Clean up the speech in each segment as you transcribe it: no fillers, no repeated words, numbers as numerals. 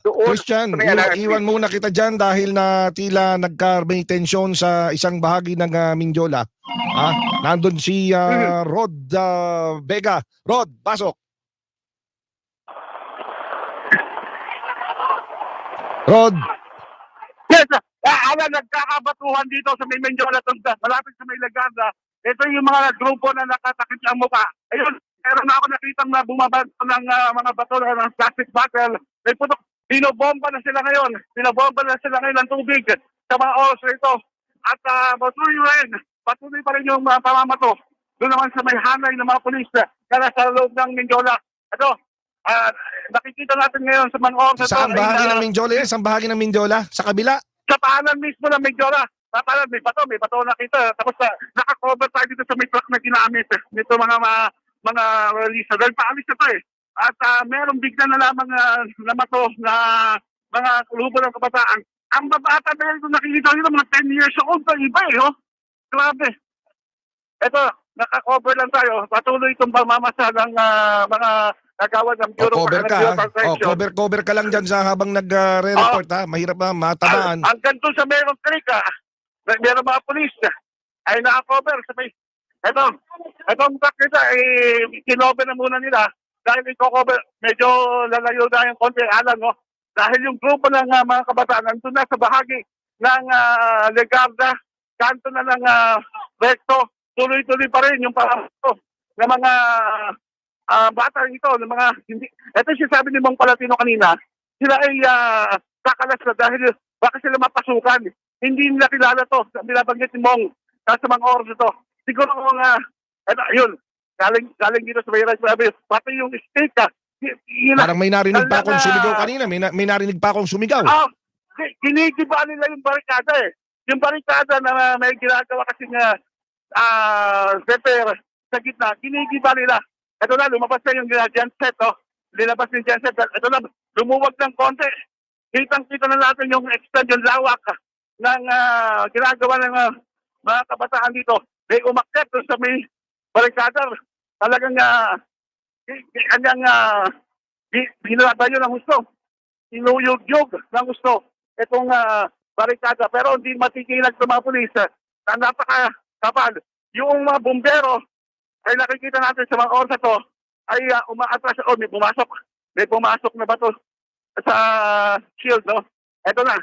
doon Christian, sa may LRT. iwan muna kita dyan dahil na tila may tensyon sa isang bahagi ng Mindiola. Nandun si Rod Vega. Rod, pasok. Rod. Yes, nagkakabatuhan dito sa may Mindiola, malapit sa may Leganda. Ito yung mga grupo na nakatakip ang mukha. Ayun, meron na ako nakitang na bumabanto ng mga bato ng plastic bottle. May putok. Binobomba na sila ngayon. Binobomba na sila ngayon ng tubig sa mga oras na ito. At patuloy pa rin yung pamamato. Doon naman sa may hanay ng mga pulis na nasa loob ng Mindiola. Ito, nakikita natin ngayon sa mga oras na ito. Saan bahagi ng Mindiola yan? Saan bahagi ng Mindiola? Sa kabila? Sa paanan mismo ng Mindiola. Sa paanan, may bato nakita. Tapos nakakover tayo dito sa may truck na ginamit. Dito mga release. Dahil paalis na tayo. At merong bigla na lamang namato na mga kulubo ng kabataan. Ang babata na ito nakikita nito mga 10 years old pa iba oh. Grabe. Ito, nakakover lang tayo. Patuloy itong pamamasa ng mga nagawad ng Bureau cover ka. Cover ka lang dyan sa habang nagre-report Mahirap matabaan. Hanggang doon sa merong creek meron mga polis ay nakakover sa may. Itong truck nila kinover na muna nila. Dahil i-cover, medyo lalayo na yung konti alam, no? Dahil yung grupo ng mga kabataan nandun na sa bahagi ng Legarda, kanto na ng Recto, tuloy-tuloy pa rin yung pamato ng mga bata ito, ng mga hindi. Ito yung sabi ni Mong Palatino kanina, sila ay kakalas na dahil baka sila mapasukan. Hindi nila kilala to, binabanggit ni Mong sa mga oras ito. Siguro yun. Galing dito sa Bayrang Province, pati yung state parang may narinig pa akong sumigaw kanina. May narinig pa akong sumigaw. Ginigiba nila yung barikada Yung barikada na may ginagawa kasi nga repair sa gitna, ginigiba nila. Ito na, lumabas na yung genset, Linabas yung genset. Ito na, lumuwag ng konti. Kitang-kita na natin yung extend, yung lawak ng ginagawa ng mga kabataan dito. May umakyat sa may barikada. Talagang kanyang binalabayo ng gusto. Inuyog-yog ng gusto itong barikada. Pero hindi matikilag sa mga pulis na napakakapal. Yung mga bumbero ay nakikita natin sa mga oras to ay umaatras. May pumasok na bato sa shield. Ito na.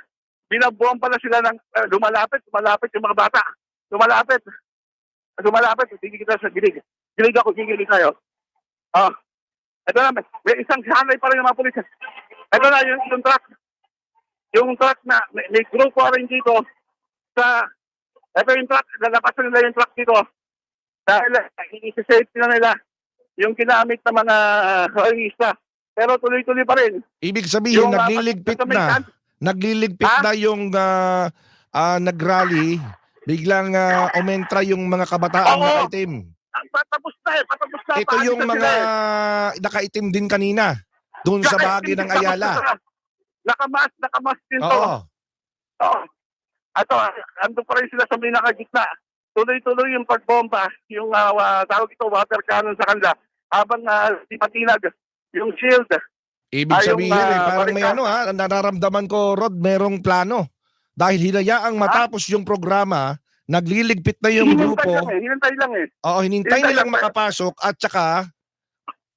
Binabomba na sila ng lumalapit yung mga bata. Lumalapit. Hindi kita sa gilig. Gilig tayo. Ito na, may isang hanay pa rin ng mga pulis. Ito na, yung truck. Yung truck na, may grupo rin dito ito yung truck, lalapasan nila yung truck dito. Dahil, i-safety na nila yung ginamit ng mga realista. Pero tuloy-tuloy pa rin. Ibig sabihin, nagliligpit na yung nag-rally. Biglang umentra yung mga kabataan nakaitim. Patapos na. Ito yung mga nakaitim din kanina. Doon sa bahagi ng Ayala. Nakamas din to. Oo. Ando pa rin sila sa may nakagitna. Tuloy-tuloy yung pagbomba. Yung tawag ito, water cannon sa kanila. Habang patinag yung shield. Ibig sabihin, parang may nararamdaman ko, Rod, merong plano. Dahil hinayaang matapos yung programa, nagliligpit na yung grupo. Hinintay lang Oo, hinintay nilang makapasok at saka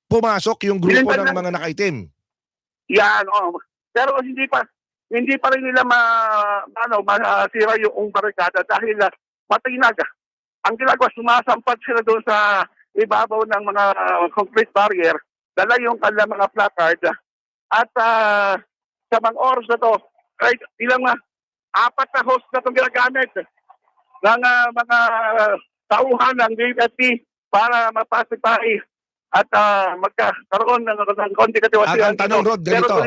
pumasok yung grupo ng mga nakaitim. Yan, Pero hindi pa rin nila masira yung barikada dahil matinag. Ang ginagawa, sumasampat sila doon sa ibabaw ng mga concrete barrier. Dala yung kanilang mga placard. At sa mga oras na to, ilang 4 na host na itong ginagamit ng mga tauhan ng DFT para mapasipay at magkaroon ng konti katiwasihan. Ang tanong, Rod, ganito.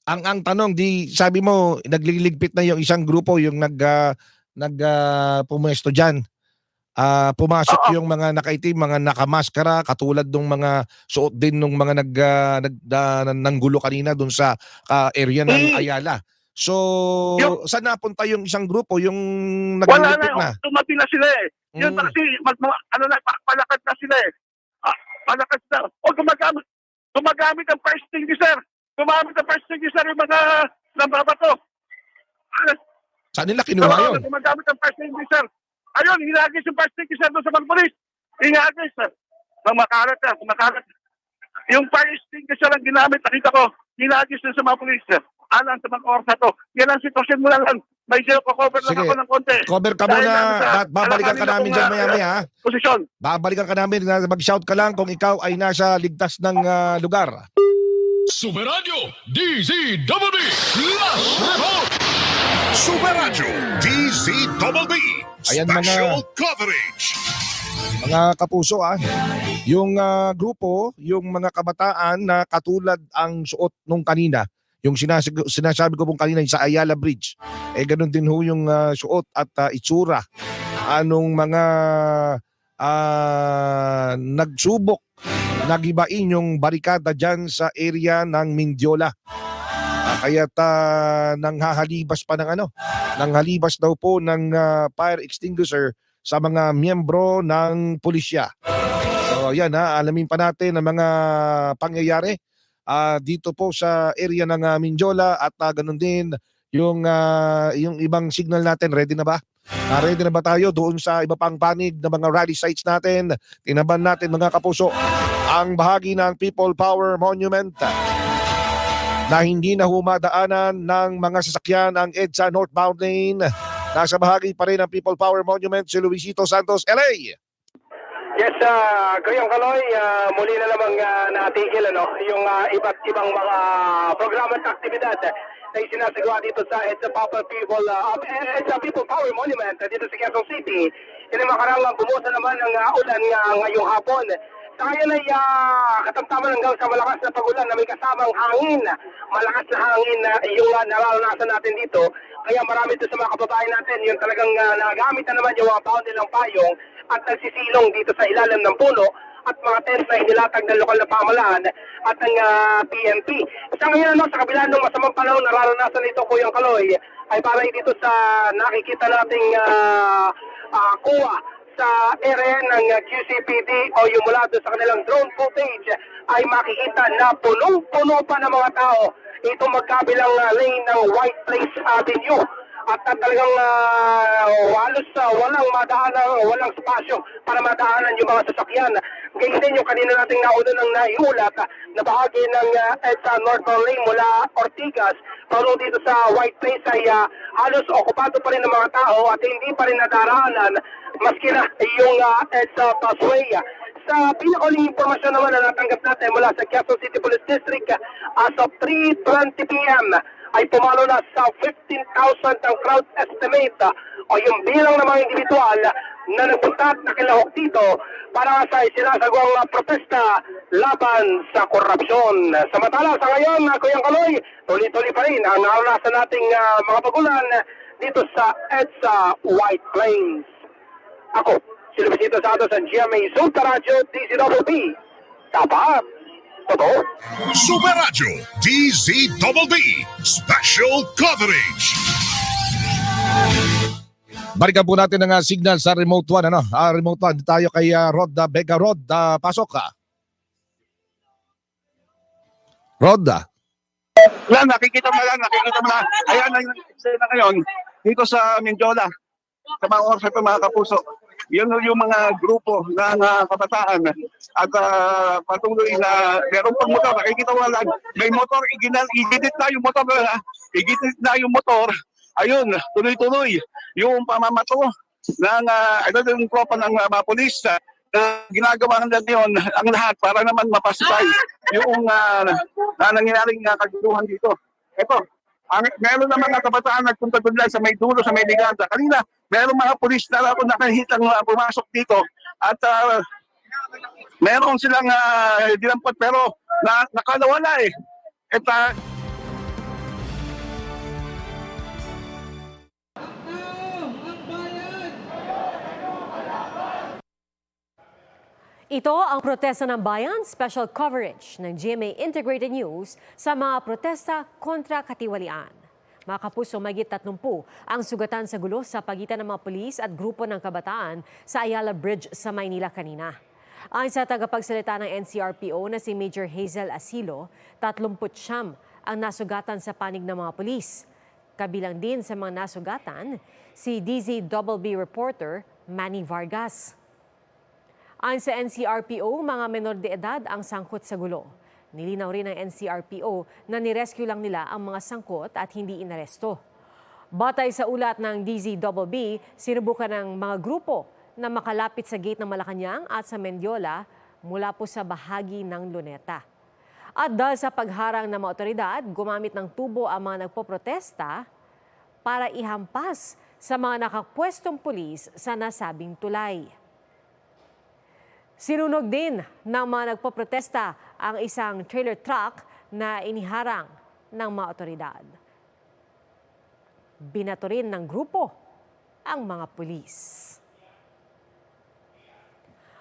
Ang tanong, sabi mo, nagliligpit na yung isang grupo, yung pumuesto dyan. Pumasok yung mga nakaitim, mga nakamaskara, katulad ng mga suot din ng mga nanggulo kanina dun sa area ng Ayala. So, saan napunta yung isang grupo, yung naglilipit na? Wala na, tumabi na sila Yun kasi, palakad na sila Palakad na. Gumagamit ang first thing, sir. gumamit ng first extinguisher yung mga nambabato. Saan nila kinuha yun? Gumagamit ng first extinguisher. Ayun, hinagis yung first extinguisher doon sa mga polis. Hinagis. Makalat na, makalat. Yung fire extinguisher ang ginamit, nakita ko, hinagis doon sa mga polis. Alang sa mga oras na to. Yan ang sitwasyon mo lang. May cover lang Sige. ako ng konti. Cover ka Dahil muna. lang sa Babalikan ka namin dyan maya-maya. ha? Posisyon. Babalikan ka namin. Mag-shout ka lang kung ikaw ay nasa ligtas ng lugar. Super Radio DZBB Last Report. Super Radio DZBB Ayan, Special Coverage. Mga kapuso, yung grupo, yung mga kabataan na katulad ang suot nung kanina, yung sinasabi ko pong kanina yung sa Ayala Bridge, ganun din ho yung suot at itsura anong mga nagsubok nagibain yung barikada dyan sa area ng Mindiola. Kaya't nanghahalibas pa ng nanghalibas daw po ng fire extinguisher sa mga miyembro ng pulisya. So yan, alamin pa natin ang mga pangyayari dito po sa area ng Mindiola at ganun din yung ibang signal natin. Ready na ba? Ready na ba tayo doon sa iba pang panig ng mga rally sites natin? Tinaban natin mga kapuso ang bahagi ng People Power Monument na hindi na humadaanan ng mga sasakyan ang EDSA northbound lane. Nasa bahagi pa rin ng People Power Monument si Luisito Santos, LA. Yes, Kuyang Kaloy, muli na namang natigil yung iba't ibang mga programa at aktibidad na isinasagawa dito sa EDSA People Power Monument dito sa Quezon City. Yan ay makarang bumusa naman ng ulan ngayong hapon. Sa ngayon ay katamtaman hanggang sa malakas na pagulan na may kasamang hangin. Malakas na hangin na yung nararanasan natin dito. Kaya marami ito sa mga kababayan natin yung talagang nagamit na naman yung mga baon nilang payong at nagsisilong dito sa ilalim ng puno at mga tent na inilatag ng lokal na pamahalaan at ng PNP. Sa ngayon sa kabila ng masamang panahon nararanasan nito Kuyang Kaloy ay parang dito sa nakikita nating kuha sa area ng QCPD o yung mula doon sa kanilang drone footage ay makikita na punong-puno pa ng mga tao itong magkabilang lane ng White Place Avenue at talagang walang walang spasyo para madaanan yung mga sasakyan. Ganyan din yung kanina nating nauna ng naiulat na bahagi ng EDSA northbound lane mula Ortigas pero dito sa White Place ay halos okupado pa rin ng mga tao at hindi pa rin nadaraanan maski na yung EDSA busway. Sa pinakaling impormasyon naman na natanggap natin mula sa Quezon City Police District as of 3:20 p.m. ay pumalo na sa 15,000 ang crowd estimate o yung bilang ng mga individual na nagpunta at nakilahok dito para sa isinasagawang protesta laban sa korupsyon. Samantala sa ngayon, Kuyang Kaloy, tuloy-tuloy pa rin ang naranasan nating mga pagulan dito sa EDSA White Plains. Ako, si Luisito Santos ang GMA Super Radio DZBB. Dapat, totoo. Super Radio DZBB Special Coverage. Balikan po natin ang signal sa remote one. Remote one. Tayo kay Rod Vega. Rod, pasok ka. Rod. Yan, nakikita mo lang. Ayan ang eksena ngayon dito sa Mindiola. Sa mga oras ito mga kapuso. Yun yung mga grupo ng kabataan at patuloy na meron pang motor. Nakikita mo lang, may motor, igidit na yung motor. Igidit na yung motor. Ayun, tuloy-tuloy yung pamamato ng yung tropa ng mga polis na ginagawa nila ngayon ang lahat para naman mapasipay yung nangyayaring kaguluhan dito. Ito, meron na mga kabataan nagpunta doon lang sa may dulo, sa may ligada. Kanina, meron mga polis na ako nakahitang pumasok dito at meron silang dinampot pero nakalawala eh. At Ito ang protesta ng bayan, special coverage ng GMA Integrated News sa mga protesta kontra katiwalian. Mga kapuso, mahigit 30 ang sugatan sa gulo sa pagitan ng mga pulis at grupo ng kabataan sa Ayala Bridge sa Maynila kanina. Ayon sa tagapagsalita ng NCRPO na si Major Hazel Asilo, 39 ang nasugatan sa panig ng mga pulis. Kabilang din sa mga nasugatan, si DZBB reporter Manny Vargas. Ayon sa NCRPO, mga menor de edad ang sangkot sa gulo. Nilinaw rin ng NCRPO na nirescue lang nila ang mga sangkot at hindi inaresto. Batay sa ulat ng DZBB, sinubukan ng mga grupo na makalapit sa gate ng Malacanang at sa Mendiola mula po sa bahagi ng Luneta. At dahil sa pagharang ng mga otoridad, gumamit ng tubo ang mga nagpoprotesta para ihampas sa mga nakapwestong pulis sa nasabing tulay. Sinunog din ng mga nagpoprotesta ang isang trailer truck na iniharang ng mga otoridad. Binato rin ng grupo ang mga pulis.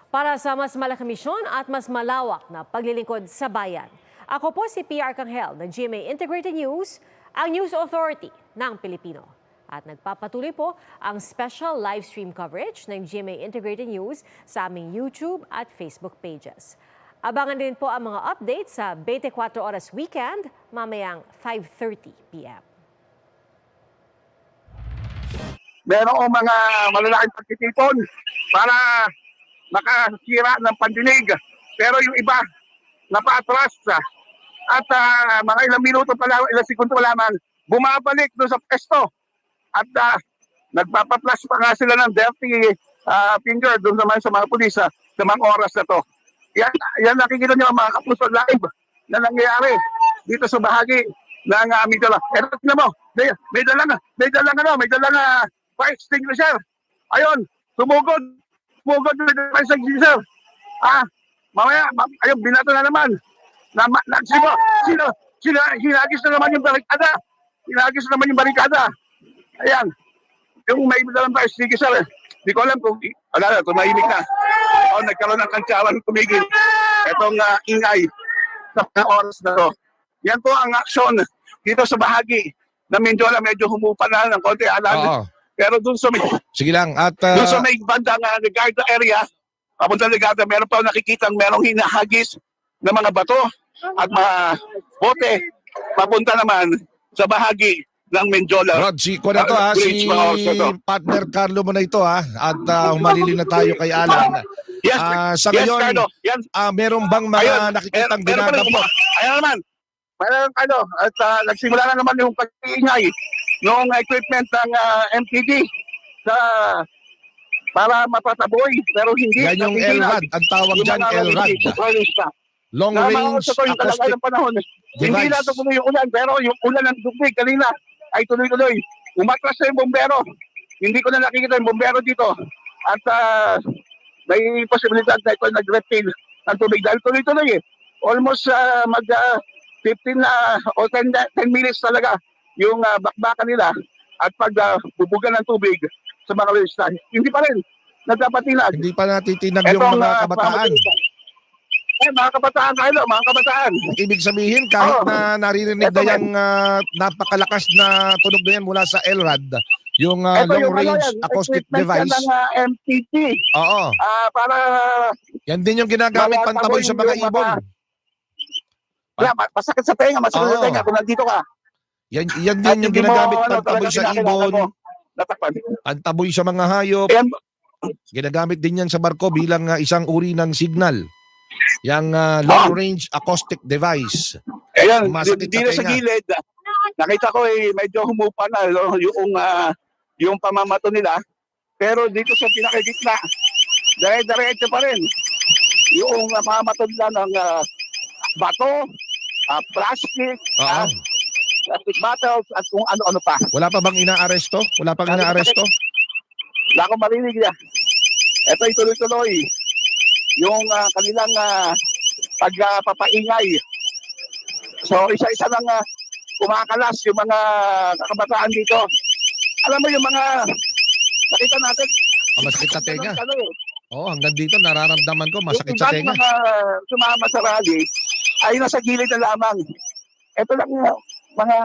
Para sa mas malaking misyon at mas malawak na paglilingkod sa bayan, ako po si PR Kanghel ng GMA Integrated News, ang News Authority ng Pilipino. At nagpapatuloy po ang special live stream coverage ng GMA Integrated News sa aming YouTube at Facebook pages. Abangan din po ang mga updates sa 24 Oras Weekend mamayang 5:30 p.m. Merong mga malalaking pagtitipon para makasira ng pandinig. Pero yung iba, napaatras at mga ilang minuto pa lang, ilang segundo pa lamang, bumabalik doon sa pwesto. At nagpapaplas pa nga sila ng dirty finger doon naman sa mga pulis sa mga oras na to. Yan nakikita niyo mga kapuso live na nangyayari dito sa bahagi ng Mendiola. Pero tingnan mo, may dalang fire extinguisher. Ayun, tumugod yung fire extinguisher. Mamaya, ayun, binato na naman. Sinagis na naman yung barikada. Ayan, yung may dalang fire extinguisher. Di ko alam kung tumahimik na. O, nagkaroon ng kantsawan tumigil. Itong ingay sa mga oras na to. Yan po ang aksyon dito sa bahagi na Mendiola. Medyo humupa na ng konti alam. Oo. Pero dun sa may, Sige lang. At dun sa may bandang Ligarda area, papunta Ligarda, meron pa nakikitang merong hinahagis na mga bato at mga bote papunta naman sa bahagi ng Mendiola. Rod, si partner Carlo mo na ito at humalili na tayo kay Alan. Yes, Sa ngayon, Carlo. Yan. meron bang mga nakikitang dinadampo? Ayan naman. At nagsimula na naman yung pag-iingay ng equipment ng MPD para mapataboy. Pero hindi. Yan yung LRAD. Ang tawag dyan, LRAD. Long Range Acoustic Hindi na Device. tuloy yung ulan, pero yung ulan ng tubig kanina ay tuloy-tuloy. Umatras na yung bombero. Hindi ko na nakikita yung bombero dito. At may posibilidad na ito nag-refill ng tubig dahil tuloy-tuloy eh. Almost 15 o 10 minutes talaga yung bakbakan nila at pagbubugan ng tubig sa mga resistan. Hindi pa rin nagpapatinag. Hindi pa natitinag yung mga kabataan. Mga kabataan tayo, mga kabataan. Ibig sabihin, kahit na naririnig na yung napakalakas na tunog na yan mula sa LRAD, yung long range acoustic device. Ito ng MPT. Oo. Para Yan din yung ginagamit pantaboy sa mga ibon. masakit sa tenga, masakit sa tenga kung nandito ka. Yan din yung ginagamit pantaboy sa ibon, Natakpan. pantaboy sa mga hayop. Ayan, Ginagamit din yan sa barko bilang isang uri ng signal. Yung long range acoustic device. ayan, Masakit dito sa sa tenga. gilid, nakita ko medyo humupa na yung pamamato nila. Pero dito sa pinakagitna, dire-diretso pa rin. Yung pamamato nila ng bato, plastic, plastic bottles, at kung ano-ano pa. Wala pa bang inaaresto? Wala pang inaaresto? Wala akong marinig niya. Ito ay tuloy-tuloy. Yung kanilang pagpapaingay. So isa-isa lang kumakalas yung mga kabataan dito. Alam mo yung mga nakita natin. Masakit sa tenga. Hanggang dito nararamdaman ko masakit yung sa tenga. mga sumama sa rally ay nasa gilid na lamang. Ito lang mga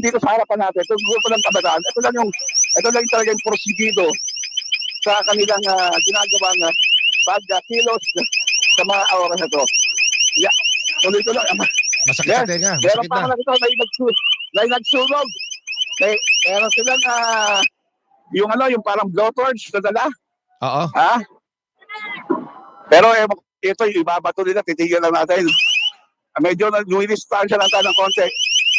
dito sa harapan natin. Ito grupo ng kabataan. Ito lang talaga yung porsigido sa kanilang ginagawang pagkilos sa mga oras na ito. Yeah. Tuloy-tuloy. Masakit sa tenga. Meron Masakit pa na. ako nakita may nagsunog. Meron silang yung parang blowtorch na dala. Oo. Ha? Pero ito, yung ibabato nila, titigil lang natin. Medyo nag-distansya lang tayo ng konti.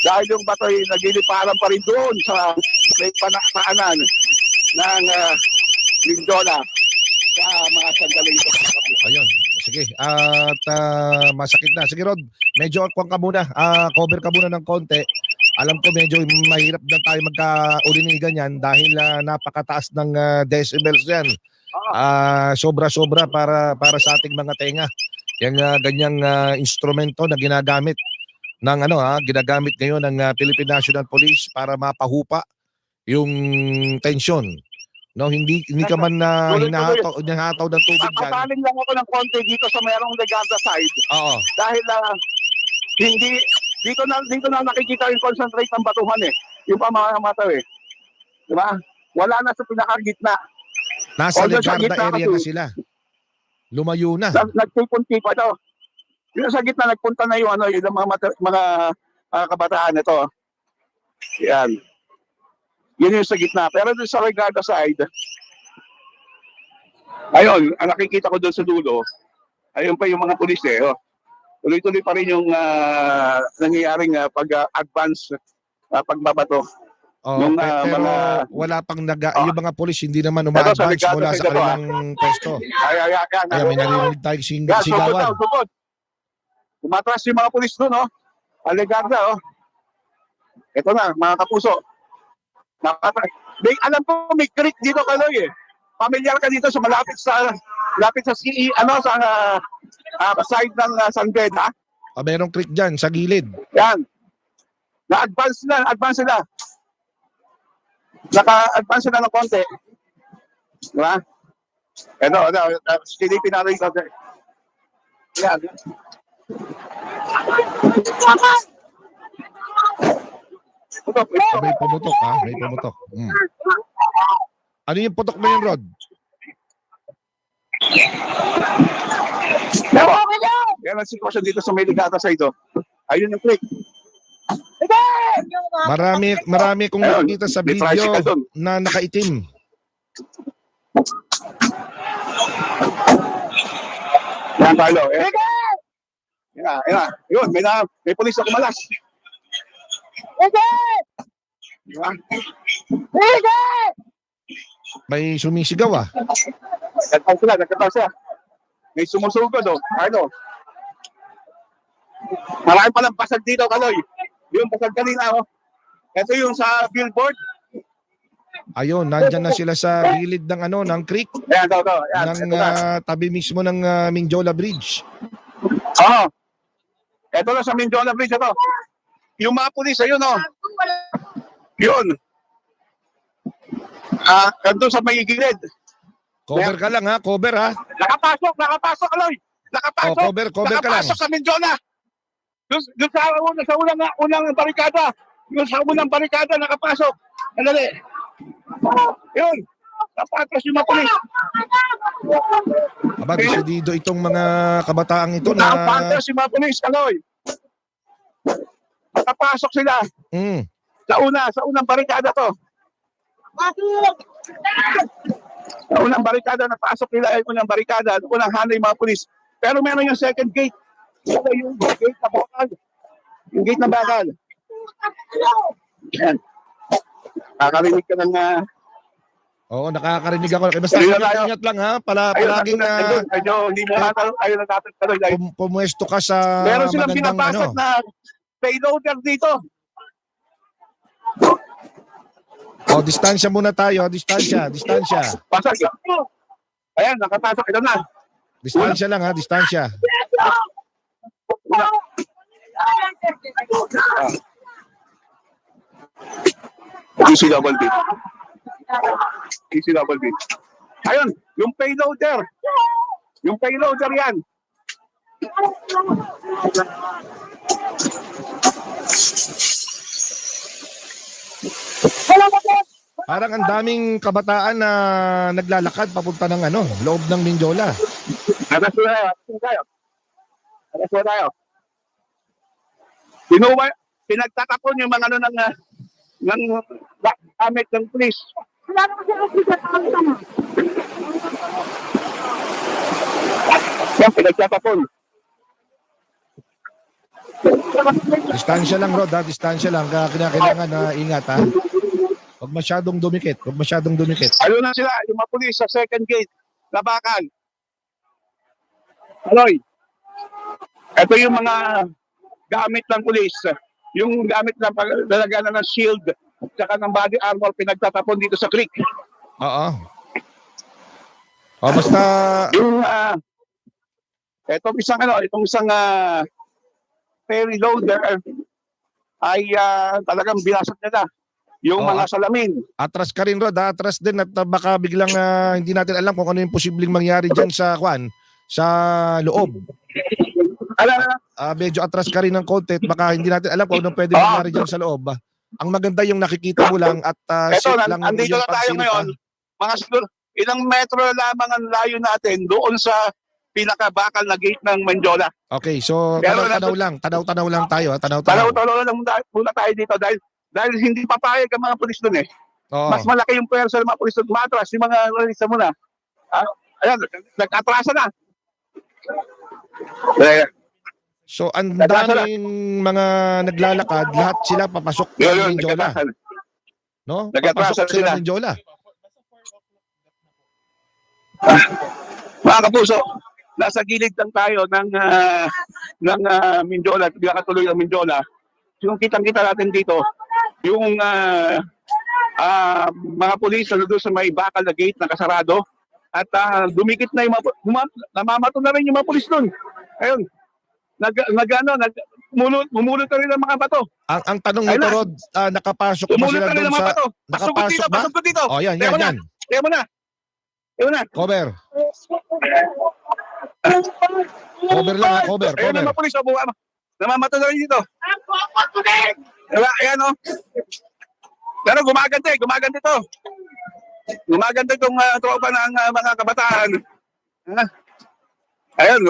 Dahil yung bato ay nagliliparan pa rin doon sa may paanan ng Mindona sa mga sandali ito. Ayun. Sige. At masakit na. Sige Rod, medyo kung ka muna. Cover ka muna ng konti. Alam ko medyo mahirap na tayo magkaulinigan yan dahil napakataas ng decibels yan. Sobra-sobra para sa ating mga tenga. Yung ganyang instrumento na ginagamit ng ginagamit ngayon ng Philippine National Police para mapahupa yung tension. No, hindi ka man hinahataw ng tubig diyan. Papaling lang ako ng konti dito sa mayroong Legazza side. Oo. Dahil hindi dito na nakikita yung concentrate ng batuhan eh. Yung pamamato eh. Di ba? Wala na sa pinakagitna. Nasa Although sa Legarda gitna area kasi, na sila. Lumayo na. Nagtipon-tipa daw. Yung sa gitna nagpunta na yung yung mga kabataan ito. Yan. Yun yung sa gitna. Pero doon sa Legazza side, ayun, ang nakikita ko doon sa dulo, ayun pa yung mga pulis eh. Oh. Tuloy-tuloy pa rin yung nangyayaring pag-advance, pagbabato. Oo, pero mga- wala pang yung mga pulis hindi naman uma-advance Legazza mula side sa kanilang pwesto. Kaya may narinig tayong sigawan. Sugod. Tumatras yung mga pulis doon, oh. Legazza, oh. Ito na, mga kapuso. Alam ko may creek dito, Kaloy, eh. Pamilyar ka dito sa malapit sa CE, sa side ng San Beda. Merong creek dyan sa gilid. Yan. Na-advance sila. Naka-advance sila ng konti. Diba? Ito, silipin natin ito. Yan. May pumutok, ha? May pumutok. Ano yung putok na yun, Rod? Yan ang sitwasyon dito sa may Legazza sa ito. Ayun yung click. Marami kong Ayun, nakita sa may video tricycle doon. na nakaitim. Yan, Carlo. Yan. Yun, may pulis na kumalas. Diba? May sumisigaw, ah. Nagkataw sila. May sumusugod, oh. Ano? Marami palang pasag dito, Kaloy. Yung pasag kanina, oh. Ito yung sa billboard. Ayun, nandyan na sila sa gilid ng creek. Ayan, ito. Ayan, Ng ito na. tabi mismo ng Mindiola Bridge. Oo. Ito na sa Mindona Bridge, ito. Yung mga pulis, ayun, oh. Yun. Ganito sa may gilid. Cover ka lang, ha? Cover, ha? Nakapasok, Aloy. Nakapasok. Cover ka lang. Nakapasok sa Mindona. Doon sa unang barikada. Yung sa unang barikada, nakapasok. Andali. Yun. Napatras yung mga pulis. Aba, desidido itong mga kabataang ito na... Nakapatras yung mga pulis, Aloy. Nakapasok sila. Sa unang barikada to. Sa unang barikada, napasok nila ay unang barikada, unang hanay mga pulis. Pero meron yung second gate. Ito yung gate na bakal. Yung gate na bakal. Yan. Nakakarinig ka ng... Oo, nakakarinig ako. Basta Ayun na tayo. ingat lang, ha? Palaging Medyo hindi mo ayun na natin. pumuesto ka sa Meron silang magandang pinapasok na payloader dito. distansya muna tayo. Distansya. Pasok. Ayan, nakapasok. Ito na. Distansya lang, ha? Distansya. ECWB. Ayun, yung payloader. Yung payloader yan. Parang ang daming kabataan na naglalakad papunta ng loob ng Mindiola. Atas tayo. Pinagtatapon yung mga ano ng gamit ng pulis. Yan, pinagtatapon. Distansya lang, Rod, ha? Distansya lang. Kailangan na ingat, ha? Huwag masyadong dumikit. Huwag masyadong dumikit. Ayun na sila, yung mga pulis sa second gate, Labakan. Aloy, ito yung mga gamit ng pulis. Yung gamit ng paglalagyan ng shield at saka ng body armor pinagtatapon dito sa creek. Oo. O, basta... Yung, itong isang ferry loader ay talagang binasag nila yung Oo, mga salamin. atras ka rin, Rod, ha? Atras din at baka biglang hindi natin alam kung ano yung posibleng mangyari dyan sa loob. Medyo atras ka rin ng konti at baka hindi natin alam kung ano pwede mangyari dyan sa loob. Ang maganda yung nakikita mo lang at Ito, safe lang yung andito na tayo pagsilip, ngayon. Mga siguro, ilang metro lamang ang layo natin doon sa pinakabakal na gate ng Menjola. Okay, so Pero tanaw-tanaw lang tayo. Tanaw-tanaw. Tanaw-tanaw lang muna tayo dito dahil hindi papayag ang mga pulis doon eh. Oo. Mas malaki yung pwersa ng mga pulis doon. Matras, yung mga pulis muna. Ayan, nag-atrasa na. So ang Nag-atrasa daming mga naglalakad, lahat sila papasok ng Yun, Menjola. nag-atrasa. No? Nag-atrasa Papasok sila sila. ng Menjola. Mga kapuso, nasa gilid lang tayo ng Menjola, katuloy ng Menjola. Yung kitang-kita natin dito, yung mga pulis na doon sa may bakal na gate na kasarado at dumikit na yung namamato na rin yung mga pulis doon. Ayun, mumulot na rin ang mga bato. Ang tanong nito, Ayun na. Rod, nakapasok ba Mumulot sila na rin doon ang mga sa... bato. Nakapasok ba? Pasok dito. Oh, yan. Tingnan mo na. Cover. Cover lang, ha? Cover. Ayun ang mga pulis, namamato na rin dito. Diba? Ayan o. Pero gumaganda to. Gumaganda itong tropa ng mga kabataan. Ayun,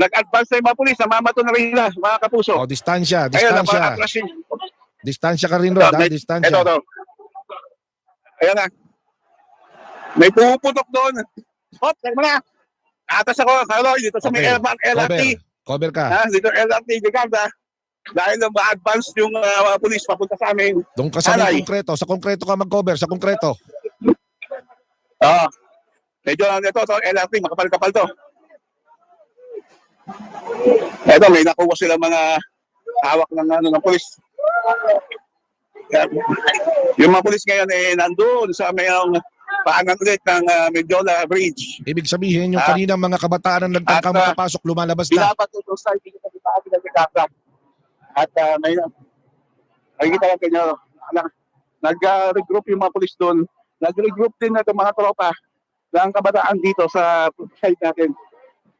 nag-advance na yung mga pulis, namamato na rin nila, mga kapuso. Oh, distansya. Ayun, Distansya. Distansya ka rin, Rod, ha? Distansya. Ito. Ayan na. May pumuputok doon. Hop, teka mo na. Atas ako, Carlo, dito sa may LRT. Cover ka. Dito LRT, Gaganda. Dahil na ma-advance yung mga pulis papunta sa amin. Doon ka sa Alay. konkreto. Sa konkreto ka mag-cover. Sa konkreto. Medyo ito, LRT, makapal-kapal to. Ito, may nakuha sila mga hawak ng pulis. Yung mga pulis ngayon nandun sa mayroong paanan ulit ng Menjola Bridge. Ibig sabihin, yung kaninang mga kabataan na nagtangkang At, makapasok, lumalabas na. Binapat ito sa hindi sa pagi ng Gaganda. At may nakikita natin nyo, nag-regroup yung mga pulis doon. Nag-regroup din na itong mga tropa ng kabataan dito sa side natin.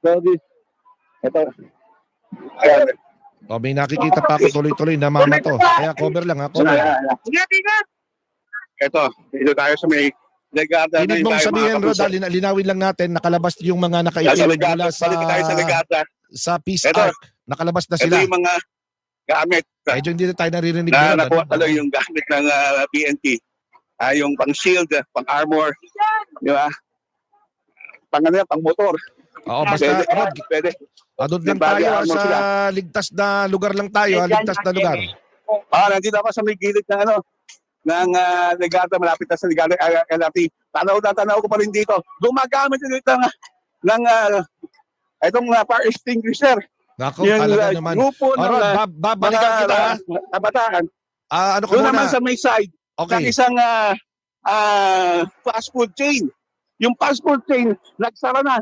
So, ito. Ayan. O, may nakikita pa ako tuloy-tuloy na mama to. Kaya cover lang, ha? Cover. Ito, dito tayo sa may Legata. Ibig mong sabihin, Rod, linawin lang natin, nakalabas yung mga Sa nakaitim Legata, mula balik tayo sa Legata. sa Peace Ito. Ark. Nakalabas na Ito sila. yung mga gamit Medyo hindi na tayo naririnig na nila, nakuha ano? talaga yung gamit ng PNP. Yung pang-shield, pang-armor, di ba? Pang-motor. Oo, basta, Rod, Pwede. doon lang Yung body tayo armor sa sila. ligtas na lugar lang tayo, ligtas na lugar. Nandito ako sa may gilid ng Legata, malapit na sa Legata LRT. Tanaw ko pa rin dito. Gumagamit dito ng itong fire extinguisher. Nako, Yung talaga naman. grupo ng Rod, babalikan mga kita, ha? kabataan. Ano ka Doon muna? naman sa may side ng Okay. isang fast food chain. Yung fast food chain, nagsara na.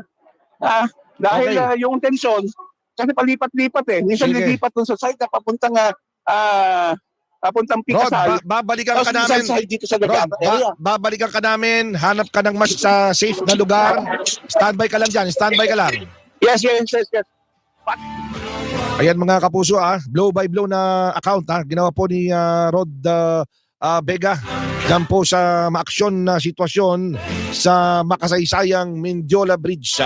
Dahil Okay. yung tensyon, kasi palipat-lipat eh. Minsan Sige. lilipat dun sa side na papuntang Rod, Pikasal. babalikan ka Tapos namin. minsan side dito sa Rod, Legata area. babalikan ka namin. Hanap ka ng mas safe na lugar. Standby ka lang dyan. Standby ka lang. Yes. Ayan mga kapuso, blow by blow na account, ginawa po ni Rod Vega. Diyan po sa maaksyon na sitwasyon sa makasaysayang Menjola Bridge.